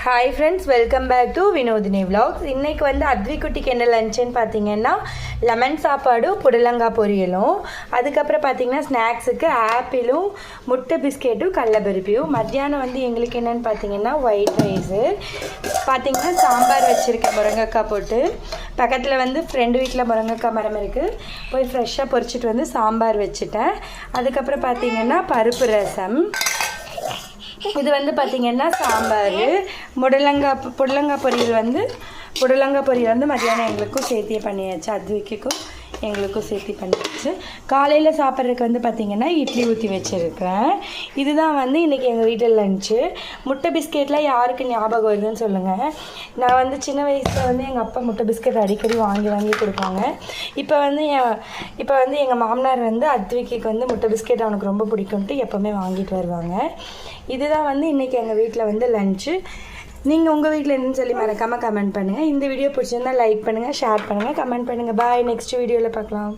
Hi friends, welcome back to Vinodhini vlogs. இன்றைக்கி வந்து அத்விக்குட்டிக்கு என்ன லஞ்சுன்னு பார்த்தீங்கன்னா லெமன் சாப்பாடும் புடலங்காய் பொரியலும், அதுக்கப்புறம் பார்த்தீங்கன்னா ஸ்நாக்ஸுக்கு ஆப்பிளும் முட்டை பிஸ்கெட்டும் கடலபருப்பியும். மத்தியானம் வந்து எங்களுக்கு என்னென்னு பார்த்தீங்கன்னா ஒயிட் ரைஸு, பார்த்தீங்கன்னா சாம்பார் வச்சுருக்கேன் முருங்கைக்காய் போட்டு. பக்கத்தில் வந்து ஃப்ரெண்டு வீட்டில் முருங்கைக்காய் மரம் இருக்குது, போய் ஃப்ரெஷ்ஷாக பொரிச்சிட்டு வந்து சாம்பார் வச்சுட்டேன். அதுக்கப்புறம் பார்த்தீங்கன்னா பருப்பு ரசம். இது வந்து பார்த்திங்கன்னா சாம்பார். புடலங்காய் பொரியல் வந்து மதியானம் எங்களுக்கும் சேர்த்தியே பண்ணியாச்சு, அத்விக்கும் எங்களுக்கும் சேர்த்தி பண்ணியாச்சு. காலையில் சாப்பிட்றதுக்கு வந்து பார்த்திங்கன்னா இட்லி ஊற்றி வச்சுருக்கிறேன். இதுதான் வந்து இன்றைக்கி எங்கள் வீட்டில் லஞ்சு. முட்டை பிஸ்கெட்லாம் யாருக்கு ஞாபகம் வருதுன்னு சொல்லுங்கள். நான் வந்து சின்ன வயசில் வந்து எங்கள் அப்பா முட்டை பிஸ்கெட் அடிக்கடி வாங்கி கொடுப்பாங்க. இப்போ வந்து எங்கள் மாமனார் வந்து அத்விக்கு வந்து முட்டை பிஸ்கெட் அவனுக்கு ரொம்ப பிடிக்கும்ட்டு எப்போவுமே வாங்கிட்டு வருவாங்க. இதுதான் வந்து இன்றைக்கி எங்கள் வீட்டில் வந்து லஞ்சு. நீங்கள் உங்கள் வீட்டில் என்னன்னு சொல்லி மறக்காமல் கமெண்ட் பண்ணுங்கள். இந்த வீடியோ பிடிச்சிருந்தால் லைக் பண்ணுங்கள், ஷேர் பண்ணுங்கள், கமெண்ட் பண்ணுங்கள். பாய், நெக்ஸ்ட் வீடியோவில் பார்க்கலாம்.